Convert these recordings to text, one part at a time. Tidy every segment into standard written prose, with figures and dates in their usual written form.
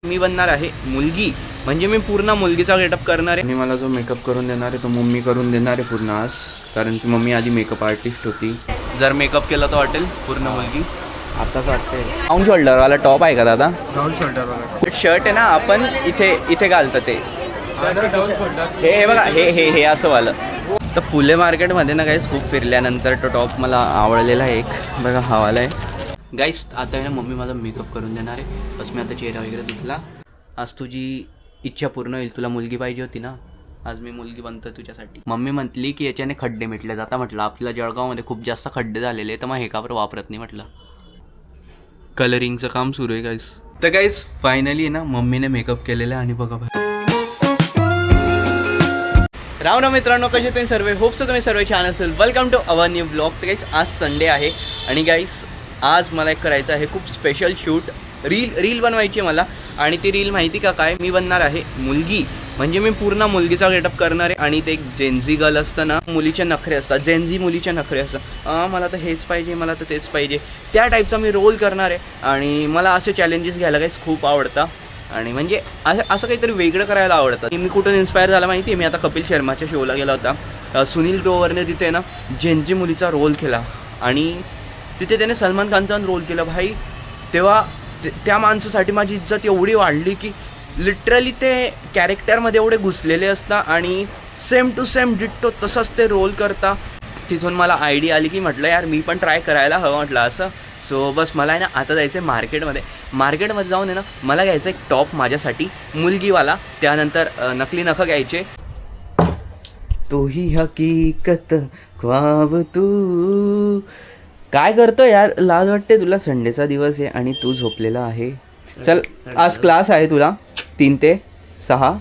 मी बनणार आहे मुलगी, म्हणजे मी पूर्ण मुलगीचा गेटअप करणार आहे. आणि मला जो मेकअप करून देणार आहे तो मम्मी करून देणार आहे पूर्ण आज, कारण की मम्मी आधी मेकअप आर्टिस्ट होती. जर मेकअप केला तर वाटेल पूर्ण मुलगी. आताच वाटते. राऊंड शोल्डरवाला टॉप आहे का दादा? राऊंड शोल्डरवाला शर्ट आहे ना, आपण इथे घालतं ते. हे बघा, हे असं वालं. तर फुले मार्केटमध्ये ना गाईस खूप फिरल्यानंतर तो टॉप मला आवडलेला आहे एक. बघा हा वाला आहे गाईस. आता आहे ना मम्मी माझा मेकअप करून देणार आहे. बस मी आता चेहरा वगैरे धुतला. आज तुझी इच्छा पूर्ण होईल. तुला मुलगी पाहिजे होती ना, आज मी मुलगी बनतो तुझ्यासाठी. मम्मी म्हटली की याच्याने खड्डे मिटले जाता. म्हटलं आपल्या जळगावमध्ये खूप जास्त खड्डे झालेले तर मग हे का बरं वापरत नाही म्हटलं. कलरिंगचं काम सुरू आहे गाईस. तर गाईस फायनली ना मम्मीने मेकअप केलेला आहे. आणि बघा राम राम मित्रांनो, कसे तुम्ही सर्व? होप्स तुम्ही सर्व छान असेल. Welcome to our new blog. तर गाईस आज संडे आहे आणि गाईस आज मला एक करायचं आहे खूप स्पेशल शूट. रील बनवायची आहे मला. आणि ती रील माहिती का काय? मी बनणार आहे मुलगी, म्हणजे मी पूर्ण मुलगीचा गेटअप करणार आहे. आणि ते एक जेनझी गर्ल असतं ना, मुलीचे नखरे असतात, जेनझी मुलीचे नखरे असतात. मला तर हेच पाहिजे, मला तर तेच पाहिजे, त्या टाईपचा मी रोल करणार आहे. आणि मला असे चॅलेंजेस घ्यायला काहीच खूप आवडतं. आणि म्हणजे असं काहीतरी वेगळं करायला आवडतं. मी कुठून इन्स्पायर झाला माहिती आहे? मी आता कपिल शर्माच्या शोला गेला होता. सुनील ग्रोवरने तिथे ना जेनझी मुलीचा रोल केला आणि तिथे त्याने सलमान खानचा रोल केला. भाई तेव्हा त्या माणसासाठी माझी इज्जत एवढी वाढली की लिटरली ते कॅरेक्टरमध्ये एवढे घुसलेले असतात आणि सेम टू सेम डिट्टो तसंच ते रोल करता. तिथून मला आयडिया आली की म्हटलं यार मी पण ट्राय करायला हवं म्हटलं असं. सो बस मला आहे ना आता जायचं आहे मार्केटमध्ये जाऊन आहे ना मला घ्यायचं एक टॉप माझ्यासाठी मुलगीवाला. त्यानंतर नकली नखं घ्यायचे. तू ही हकीकत ख्वाब तू. काय करतो यार? लाज वाटते तुला? संडेचा दिवस आहे आणि तू झोपलेला आहे. चल आज क्लास आहे तुला 3 ते 6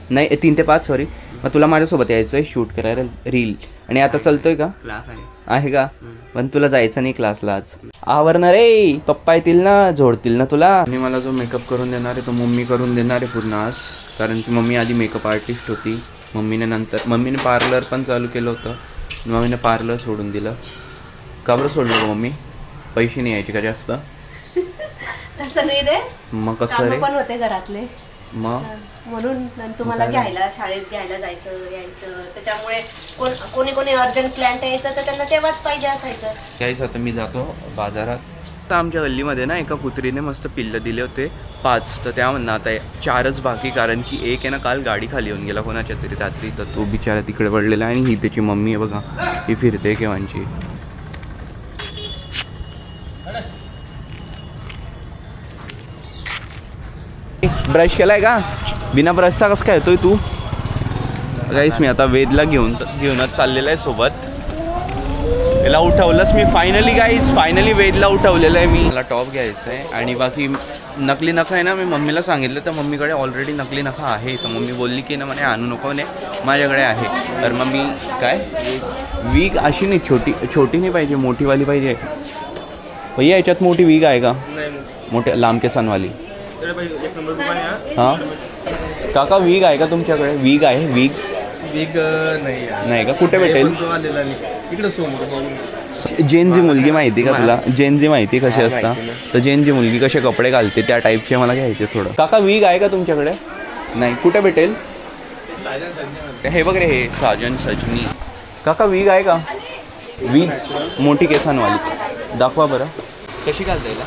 नाही 3 ते 5 सॉरी. मग तुला माझ्यासोबत यायचं आहे शूट करायला रील. आणि आता चलतोय का? क्लास आहे का? पण तुला जायचं नाही क्लासला आज. आवरणार रे, पप्पा येतील ना, झोडतील ना तुला. आणि मला जो मेकअप करून देणार आहे तो मम्मी करून देणार आहे पूर्ण आज, कारण की मम्मी आधी मेकअप आर्टिस्ट होती. मम्मीने पार्लर पण चालू केलं होतं. मम्मीने पार्लर सोडून दिलं. का बरं सोडलं गं मम्मी? पैसे नाही यायचे का जास्त? तसं नाही रे, मग कसं रे? पण होते घरातले मग म्हणून तुम्हाला घ्यायला शाळेत घ्यायला जायचं यायचं. त्याच्यामुळे कोणी अर्जंट क्लायंट यायचं तर त्यांना तेव्हाच पाहिजे असायचं. काहीच आता मी जातो बाजारात. तर आमच्या गल्लीमध्ये ना एका कुत्रीने मस्त पिल्लं दिले होते 5. तर त्या म्हणणं आता 4च बाकी, कारण की एक आहे ना काल गाडी खाली येऊन गेला कोणाच्या तरी रात्री. तर तो बिचारा तिकडे पडलेला आहे. आणि ही त्याची मम्मी आहे बघा, ही फिरते केव्हांची. ब्रश केलाय का? बिना ब्रशचा कसं काय येतोय तू? गाईस मी आता वेदला घेऊनच चाललेला आहे सोबत. याला उठवलंच मी फायनली वेदला उठवलेलं आहे मी. मला टॉप घ्यायचं आहे आणि बाकी नकली नखं आहे ना, मी मम्मीला सांगितलं तर मम्मीकडे ऑलरेडी नकली नखं आहे. तर मम्मी बोलली की ना म्हणे आणू नको ने, माझ्याकडे आहे. तर मग मी काय वीग अशी नाही, छोटी नाही पाहिजे, मोठीवाली पाहिजे. भैया याच्यात मोठी वीग आहे का? मोठ्या लांब केसांवाली. हां काका वीग आहे का तुमच्याकडे? वीग आहे? वीग नाही का? कुठे भेटेल? जेनजी मुलगी माहिती का तुला? जेनजी माहिती कशी असतात? तर जेनजी मुलगी कसे कपडे घालते त्या टाईपचे मला घ्यायचे थोडं. काका वीग आहे का तुमच्याकडे? नाही. कुठे भेटेल? हे बघ रे, हे साजन सजनी. काका वीग आहे का? वीग मोठी केसांवाली दाखवा बरं. कशी घालता येईल?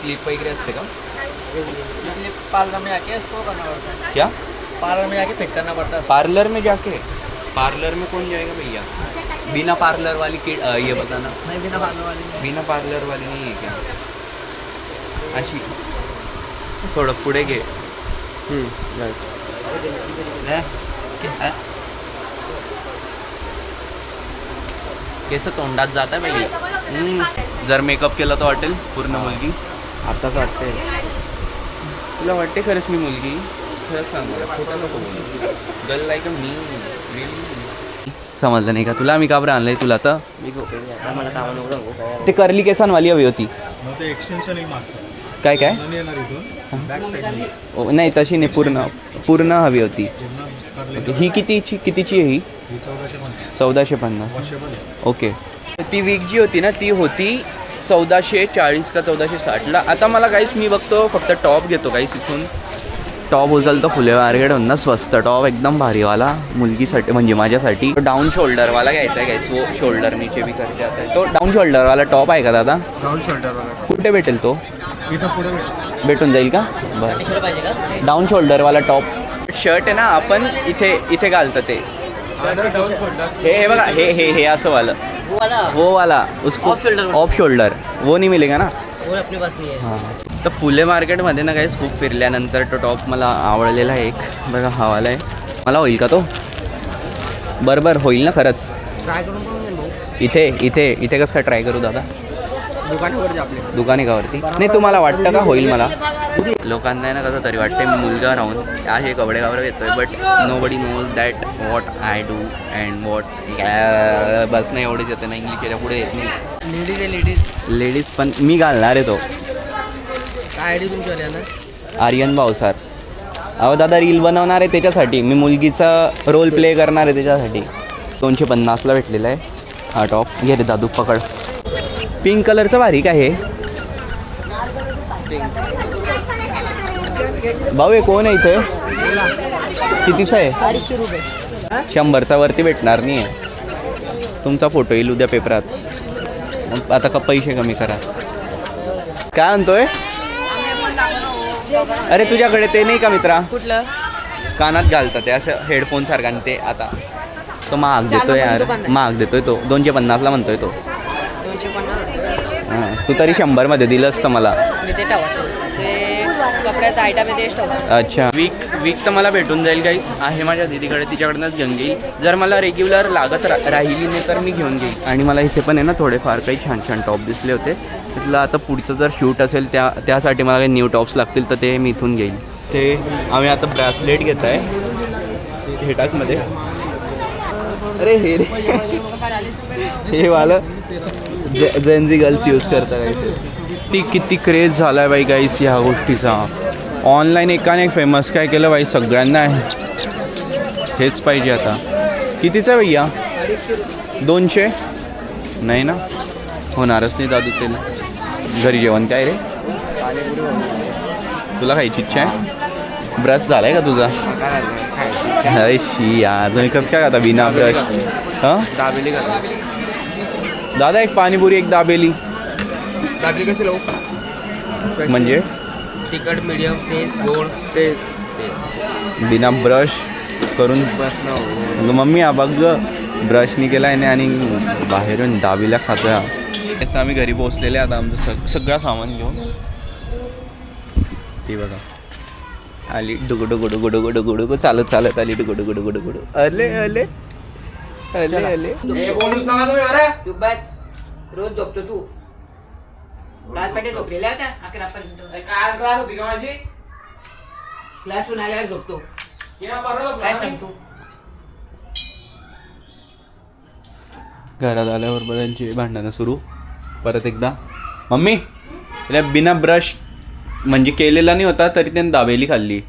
क्लिप वगैरह असते का? पार्लर में जाके इसको करना पड़ता है. क्या? पार्लर में जाके फिट करना पड़ता है. पार्लर में जाके? पार्लर में कौन जाएगा भैया? बिना पार्लर वाली किट ये बताना. नहीं, बिना पार्लर वाली नहीं. बिना पार्लर वाली नहीं है क्या? अशी थोडं पुढे घे. केस तोंडात जात आहे भैया. जर मेकअप केला तर वाटेल पूर्ण मुलगी. आताच वाटते. तुला वाटते खरंच मी मुलगी? खरंच सांग मला, खोटं नको बोलू. गर्ल लाईक मी. समजलं नाही का तुला? मी का बरं आणलंय तुला? तर ते कर्ली केसांवाली हवी होती. काय नाही तशी नाही, पूर्ण हवी होती. ही कितीची आहे? ही 1450. ओके. ती वीक जी होती ना ती होती 1440 का 1460ला. आता मला काहीच मी बघतो फक्त टॉप घेतो काहीच इथून. टॉप उचलतो फुले मार्केटहून ना, स्वस्त टॉप एकदम भारीवाला मुलगीसाठी म्हणजे माझ्यासाठी. डाऊन शोल्डरवाला घ्यायचा आहे गाईस. वो शोल्डर नीचे भी करते आता है. तो डाऊन शोल्डरवाला टॉप आहे का दादा? राहुल शोल्डर कुठे भेटेल तो? इथं पुढे भेटून जाईल का? बरं. पाहिजे का? डाऊन शोल्डरवाला टॉप शर्ट आहे ना, आपण इथे घालतं ते. डाऊन शोल्डर हे बघा, हे असं वालं, वो वाला उसको Off shoulder. ऑफ शोल्डर वो नहीं मिलेगा ना. वो अपने पास नहीं है. हां. तर फुले मार्केटमध्ये ना काहीच खूप फिरल्यानंतर तो टॉप मला आवडलेला आहे एक. बघा हा वाला आहे. मला होईल का तो? बरोबर होईल ना खरंच? ट्राय करून बघून भाऊ. इथे कसं काय ट्राय करू दादा? दुकानावर जा आपले. दुकानी का वरती? नाही तुम्हाला वाटतं का होईल मला? लोकांना आहे ना कसं तरी वाटते मी मुलगा राहून असे कपडे कापडे घेतोय, but nobody knows that what I do and what. बस नाही एवढेच येते ना, इंग्लिश याच्या पुढे येत नाही. लेडीज आहे लेडीज. लेडीज पण मी घालणार आहे तो. काय आयडी तुमची आली ना? आर्यन भावसार. अहो दादा रील बनवणार आहे त्याच्यासाठी, मी मुलगीचा रोल प्ले करणार आहे त्याच्यासाठी. 250ला भेटलेला आहे हा टॉप. घे रे दादू पकड. पिंक कलरचं भारी का हे? भाऊ हे कोण आहे इथे? कितीचं आहे? 250 रुपये. 100चा वरती भेटणार नाही आहे. तुमचा फोटो येईल उद्या पेपरात. मग आता का पैसे कमी करा. काय म्हणतोय? अरे तुझ्याकडे ते नाही का मित्रा? कुठलं? कानात घालतात ते असं हेडफोन सारखा. आणि ते आता तो महाग देतोय यार, महाग देतोय तो. 250ला म्हणतोय तो. 250. हां तू तरी 100मध्ये दिलं असतं मला. मी ते टावतो ते कपड्याचा आयटम आहे तेच टावतो. अच्छा. वीक तर मला भेटून जाईल गाईस. आहे माझ्या दीदीकडे, तिच्याकडनंच घेऊन घेईल. जर मला रेग्युलर लागत राहिली नाही तर मी घेऊन घेईल. आणि मला इथे पण आहे ना थोडेफार काही छान छान टॉप दिसले होते. तिथलं आता पुढचं जर शूट असेल त्यासाठी मला काही न्यू टॉप्स लागतील तर ते मी इथून घेईल. ते आम्ही आता ब्रेसलेट घेत आहे हेटाचमध्ये. अरे हे रे हे वालं जेन्झी गर्ल्स यूज करतात. किती क्रेज झाला आहे बाई गाईस ह्या गोष्टीचा. ऑनलाईन एकाने एक फेमस काय केलं बाई, सगळ्यांना हेच पाहिजे आता. कितीचं आहे भैया? 200 नाही ना, होणारच नाही दादू. ते घरी जेवण काय रे? तुला खायची इच्छा आहे? ब्रश झाला आहे का तुझा? अरे शी यार, तुम्ही कसं काय खाता बिना ब्रश? हां दाबेली का? दादा एक पाणीपुरी एक दाबेली. दाबेली कशी लावू? म्हणजे तिखट मीडियम तेज गोड तेज बिना ब्रश करून बस ना. मम्मी हा बघ ब्रशनी केला आहे आणि बाहेरून दाबीला खातोय. असं आम्ही घरी पोचलेले आता आमचं सगळं सामान घेऊन. ती बघा आली डुगुडुगुडुगुडुगुडुगु चालत चालत आली डुगुडुगुडुगुडुगुडु. अले अले अले अले. चुप बस. रोज झोपतो तू. क्लास साठी झोपलेल्या होत्या 11 पर्यंत. काय क्लास होती का माझी? क्लासून आल्यावर झोपतो. काय सांगतो? घरात आल्यावर त्यांची भांडणं सुरू परत एकदा. मम्मी तिला बिना ब्रश म्हणजे केलेला नाही होता तरी त्याने दाबेली खाल्ली.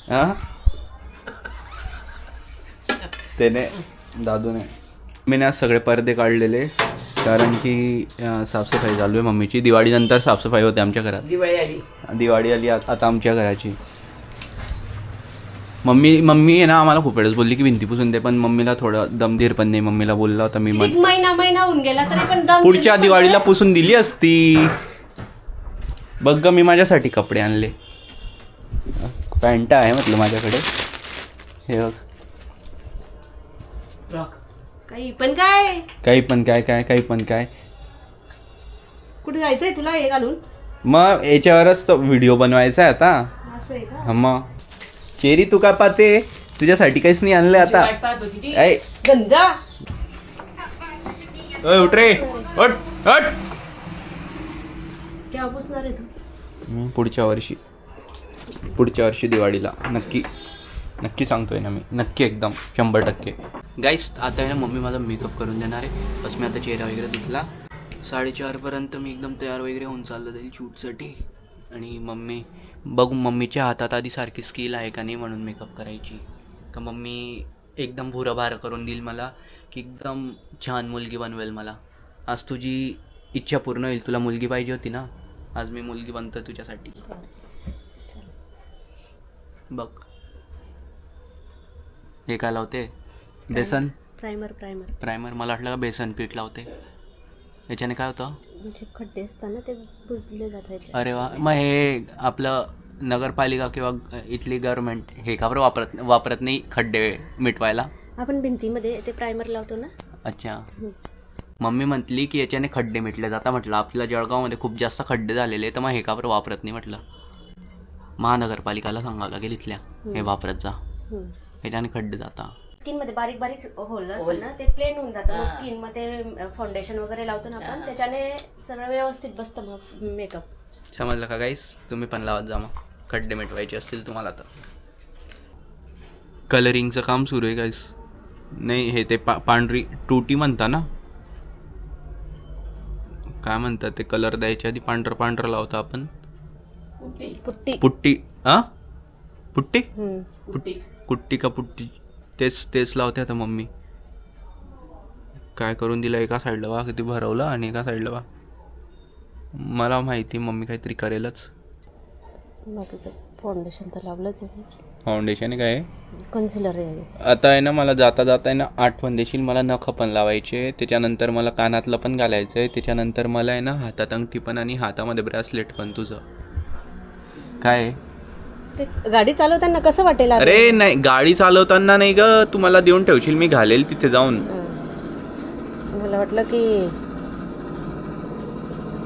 हां त्याने दादूने. मी आज सगळे पडदे काढलेले कारण की साफसफाई चालू आहे मम्मीची. दिवाळीनंतर साफसफाई होते आमच्या घरात. दिवाळी आली आता आमच्या घराची. मम्मी आहे ना आम्हाला खूप वेळेस बोलली की भिंती पुसून दे, पण मम्मीला थोडं दमधीर पण नाही. मम्मीला बोलला होता मी महिना होऊन गेला तरी पण दम पुढच्या दिवाळीला पुसून दिली असती. बघ ग मी माझ्यासाठी कपडे आणले. पॅन्ट आहे म्हटलं माझ्याकडे. हे बघ काही पण काय काही पण काय. कुठे जायचंय तुला हे घालून? मग याच्यावरच तो व्हिडिओ बनवायचा आहे आता. असं आहे का? हा मग चेरी तू का पाहते? तुझ्यासाठी काहीच नाही आणलंय आता. ऐ गंजा उठ रे उठ उठ. क्या पुसणार आहे तू? पुढच्या वर्षी दिवाळीला नक्की सांगतोय ना मी. नक्की एकदम 100%. गाईस आता आहे ना मम्मी माझा मेकअप करून देणार आहे. बस मी आता चेहरा वगैरे धुतला. 4:30पर्यंत मी एकदम तयार वगैरे होऊन चाललं जाईल शूटसाठी. आणि मम्मीच्या हातात आधी सारखी स्किल आहे का नाही म्हणून मेकअप करायची. का मम्मी एकदम भुरभार करून देईल मला की एकदम छान मुलगी बनवेल मला. आज तुझी इच्छा पूर्ण होईल. तुला मुलगी पाहिजे होती ना, आज मी मुलगी बनतो तुझ्यासाठी. बघ हे काय लावते, बेसन प्रायमर प्रायमर प्रायमर. मला वाटलं का बेसन पीठ लावते. याच्याने काय होतं, म्हणजे खड्डे असताना ते बुजले जातात. अरे वा. मग हे आपलं नगरपालिका किंवा इथली गव्हर्नमेंट हे का बरं वापरत नाही खड्डे मिटवायला? आपण भिंतीमध्ये ते प्रायमर लावतो ना. अच्छा. मम्मी म्हटली की याच्याने खड्डे मिटले जातात. म्हटलं आपल्या जळगावमध्ये खूप जास्त खड्डे झालेले, तर मग हे का बरं वापरत नाही. म्हटलं महानगरपालिकाला सांगावं लागेल इथल्या, हे वापरत जा, ह्याच्याने खड्डे जाता. स्किन मध्ये बारीक बारीक होल असतं ना, ते प्लेन होऊन जातं. मग स्किन मध्ये फाउंडेशन वगैरे लावतो ना आपण, त्याच्याने सगळं व्यवस्थित बसतं मग मेकअप. समजलं का गाईस? तुम्ही पण लावत जा मग, खड्डे मिटवायचे असतील तुम्हाला तर. कलरिंगचं काम सुरू आहे गाईस. नाही हे ते पांढरी टुटी म्हणता ना, काय म्हणतात ते, कलर द्यायच्या आधी पांढरं पांढरं लावतो आपण. Putty putty. हा पुट्टी कुट्टी. कुट्टी का पुट्टी, तेच लावते आता मम्मी. काय करून दिलं, एका साईडला बा किती भरवलं आणि एका साईडला बा. मला माहिती मम्मी काहीतरी करेलच. बाकीचं फाउंडेशन तर लावलंच आहे. फाउंडेशन आहे काय, कन्सिलर आहे. आता आहे ना, मला जाता आहे ना आठवण देशील, मला नख पण लावायचे, त्याच्यानंतर मला कानातलं पण घालायचं आहे, त्याच्यानंतर मला आहे ना हातात अंगठी पण आणि हातामध्ये ब्रेसलेट पण. तुझं काय आहे? ते गाडी चालवताना कसं वाटेल? अरे नाही, गाडी चालवताना नाही ग, तू मला देऊन ठेवशील, मी घालेल तिथे जाऊन. मला वाटलं की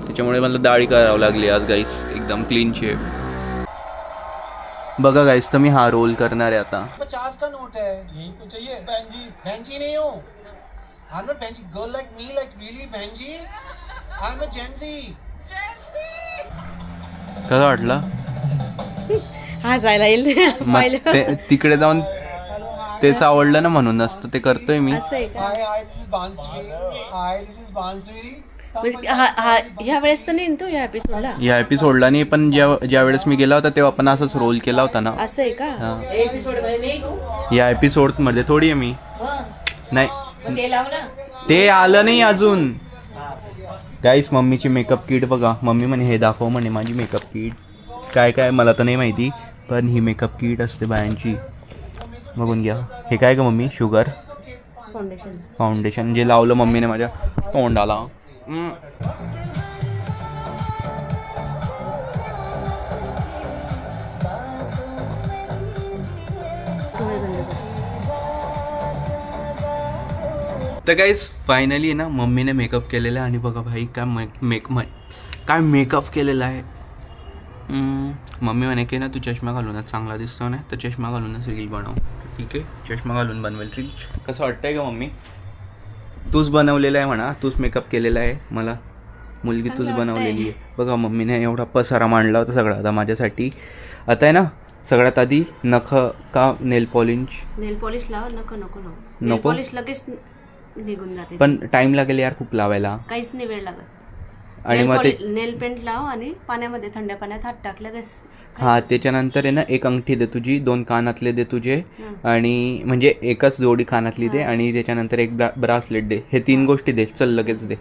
त्याच्यामुळे मला दाढी करावं लागली आज गाईस, एकदम क्लीन शेप. बघा गाईस, तर मी हा रोल करणार आहे आता. 50 का नोट है, यही तो चाहिए बहन जी. बहन जी नहीं हूँ, I'm not बहन जी. Girl like me, like really बहन जी, I'm a Gen Z. कसं वाटलं? हा जायला येईल. मग तिकडे जाऊन तेच आवडलं ना, म्हणून असतं ते करतोय मी. असं आहे का? Hi, this is Bansuri. Hi, this is Bansuri. ह्या वेळेस तर नाही तो या एपिसोडला. या एपिसोडला नाही, पण ज्या वेळेस मी गेला होता तेव्हा आपण असाच रोल केला होता ना. असं आहे का? हा. एपिसोड मध्ये नाही तू. या एपिसोड मध्ये थोडी आहे मी. नाही, मग ते लाव ना. ते आलं नाही अजून. गाईस, मम्मीची मेकअप किट बघा. मम्मी म्हणे हे दाखव म्हणे माझी मेकअप किट. काय काय मला तर नाही माहिती, पण ही मेकअप किट असते बायांची. बघून घ्या. हे काय का मम्मी? शुगर फाउंडेशन जे लावलं मम्मीने माझ्या तोंडाला. तर गाईस फायनली ना मम्मीने मेकअप केलेला आहे. आणि बघा भाई काय मेकअप केलेला आहे. मम्मी म्हणे की ना तू चष्मा घालूनच चांगला दिसतो ना, तर चष्मा घालूनच रील बनव. ठीक आहे, चष्मा घालून बनवेल रील. कसं वाटतंय का मम्मी? तूच बनवलेलं आहे म्हणा, तूच मेकअप केलेला आहे. मला मुलगी तूच बनवलेली आहे. बघा मम्मीने एवढा पसारा मांडला होता सगळा आता माझ्यासाठी. आता आहे ना, सगळ्यात आधी नख का नेल पॉलिश लाव. नको नको? पॉलिश लगेच निघून जाते, पण टाइम लागेल यार खूप लावायला. काहीच नाही वेळ लागत. आणि मग ते नेल पेंट लाव आणि पाण्यामध्ये थंड पाण्यात हात टाकले बस. हा, त्याच्यानंतर आहे ना एक अंगठी दे तुझी, 2 कानातले दे तुझे, आणि म्हणजे एकच जोडी कानातली दे, आणि त्याच्यानंतर एक ब्रासलेट दे. हे 3 गोष्टी दे. चल लगेच दे.